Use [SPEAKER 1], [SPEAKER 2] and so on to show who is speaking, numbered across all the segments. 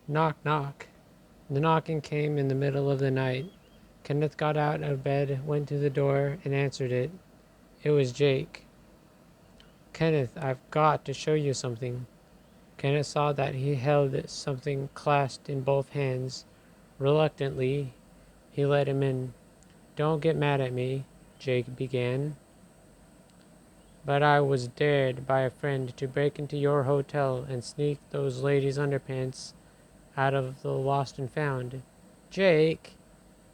[SPEAKER 1] Knock, knock. The knocking came in the middle of the night. Kenneth got out of bed, went to the door, and answered it. It was Jake. Kenneth, I've got to show you something. Kenneth saw that he held something clasped in both hands. Reluctantly, he let him in. Don't get mad at me, Jake began. But I was dared by a friend to break into your hotel and sneak those ladies' underpants out of the lost and found. Jake,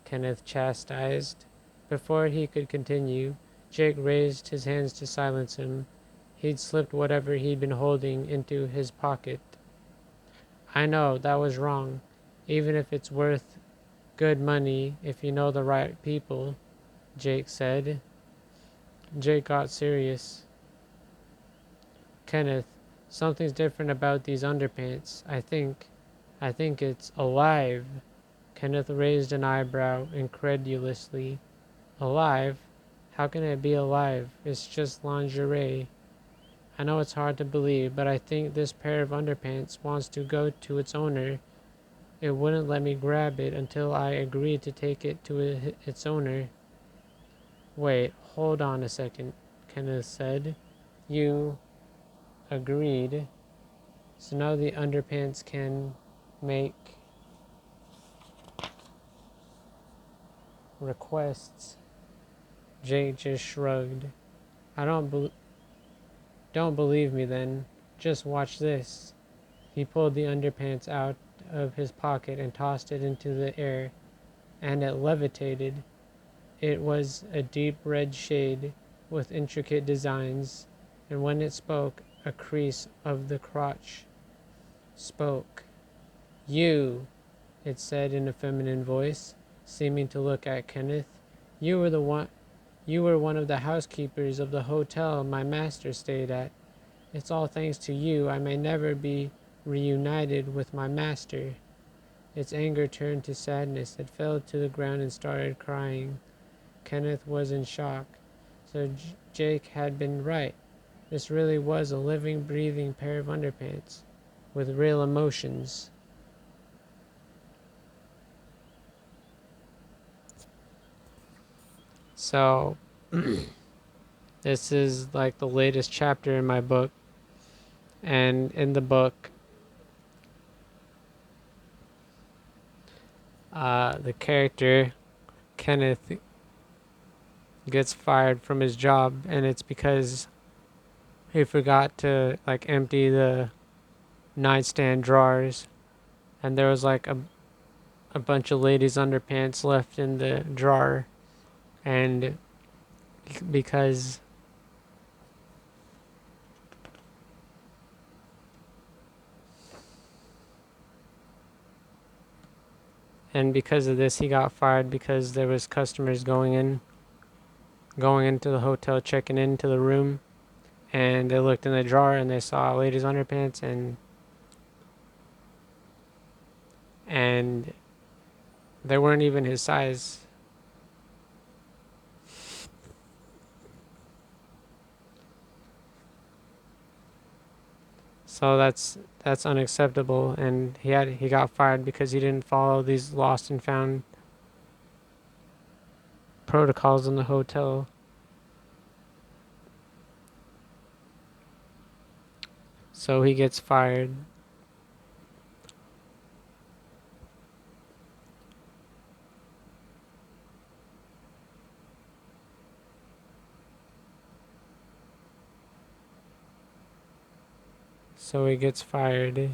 [SPEAKER 1] Kenneth chastised. Before he could continue, Jake raised his hands to silence him. He'd slipped whatever he'd been holding into his pocket. I know, that was wrong. Even if it's worth good money if you know the right people, Jake said. Jake got serious. Kenneth, something's different about these underpants. I think it's alive. Kenneth raised an eyebrow incredulously. Alive? How can it be alive? It's just lingerie. I know it's hard to believe, but I think this pair of underpants wants to go to its owner. It wouldn't let me grab it until I agreed to take it to its owner. Wait, hold on a second, Kenneth said. You agreed. So now the underpants can make requests. Jake just shrugged. I don't believe me then. Just watch this. He pulled the underpants out of his pocket and tossed it into the air, and it levitated. It was a deep red shade with intricate designs, and when it spoke, a crease of the crotch spoke. You, it said in a feminine voice, seeming to look at Kenneth. You were one of the housekeepers of the hotel my master stayed at. It's all thanks to you I may never be reunited with my master. Its anger turned to sadness. It fell to the ground and started crying. Kenneth was in shock. So Jake had been right. This really was a living, breathing pair of underpants with real emotions. So, this is like the latest chapter in my book. And in the book, the character, Kenneth, gets fired from his job, and it's because he forgot to like empty the nightstand drawers, and there was like a bunch of ladies' underpants left in the drawer, and because because of this he got fired because there was customers going into the hotel, checking into the room, and they looked in the drawer and they saw a lady's underpants, and they weren't even his size. So that's unacceptable, and he got fired because he didn't follow these lost and found protocols in the hotel. So he gets fired. So he gets fired.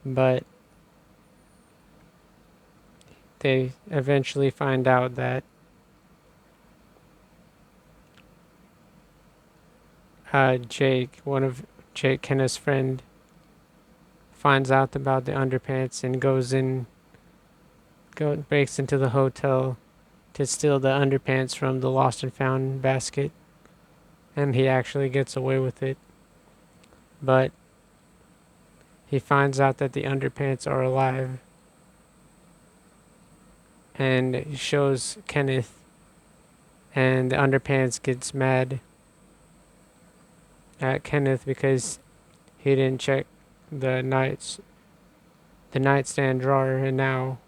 [SPEAKER 1] But they eventually find out that Jake, one of Jake Kenneth's friend, finds out about the underpants and breaks into the hotel to steal the underpants from the lost and found basket, and he actually gets away with it. But he finds out that the underpants are alive, and shows Kenneth, and the underpants gets mad at Kenneth because he didn't check the the nightstand drawer, and now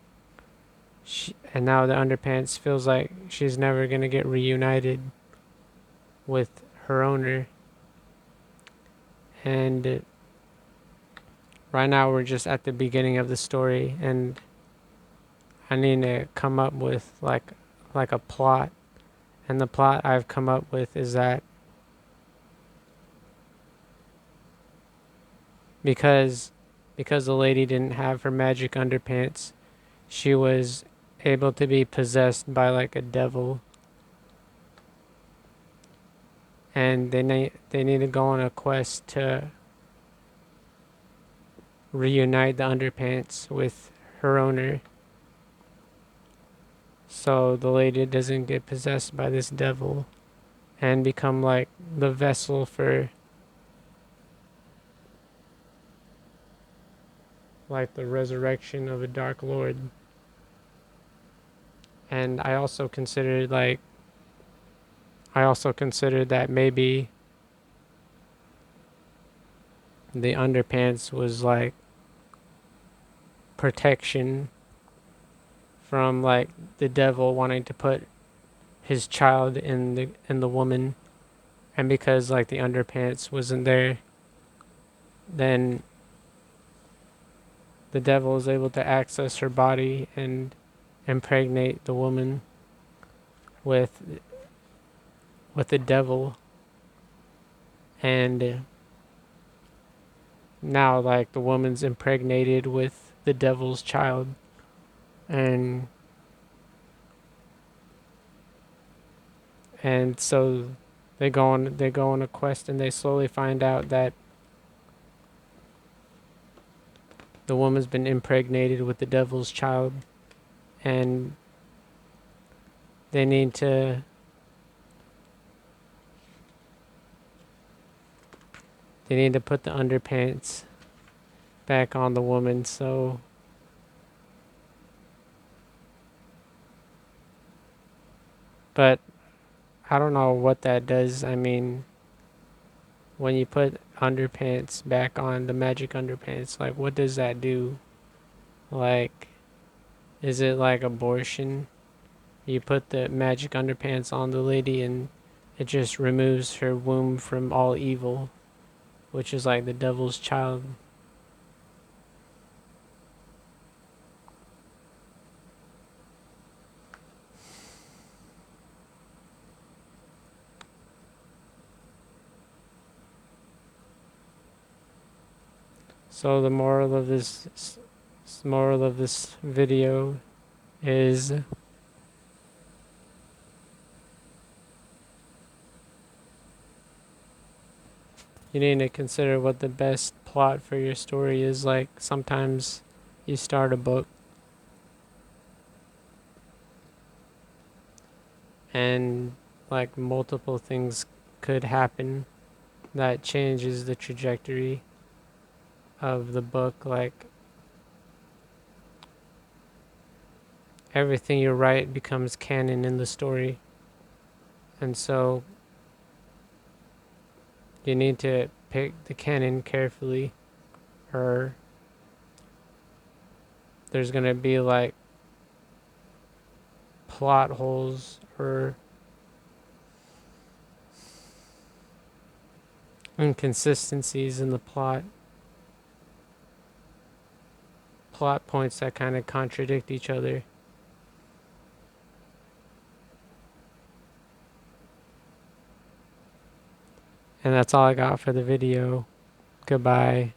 [SPEAKER 1] the underpants feels like she's never gonna get reunited with her owner. And right now we're just at the beginning of the story, and I need to come up with like a plot. And the plot I've come up with is that because the lady didn't have her magic underpants, she was able to be possessed by like a devil, and they need to go on a quest to reunite the underpants with her owner, so the lady doesn't get possessed by this devil and become like the vessel for like the resurrection of a dark lord. And I also considered that maybe the underpants was like protection from like the devil wanting to put his child in the woman, and because like the underpants wasn't there, then the devil is able to access her body and impregnate the woman with the devil. And now like the woman's impregnated with the devil's child, and so they go on a quest, and they slowly find out that the woman's been impregnated with the devil's child, and they need to put the underpants back on the woman. So but I don't know what that does. I mean, when you put underpants back on, the magic underpants, like what does that do? Like, is it like abortion? You put the magic underpants on the lady and it just removes her womb from all evil, which is like the devil's child. So the moral of this video is you need to consider what the best plot for your story is. Like sometimes you start a book and like multiple things could happen that changes the trajectory of the book. Like everything you write becomes canon in the story, and so you need to pick the canon carefully, or there's gonna be like plot holes or inconsistencies in the plot points that kind of contradict each other. And that's all I got for the video. Goodbye.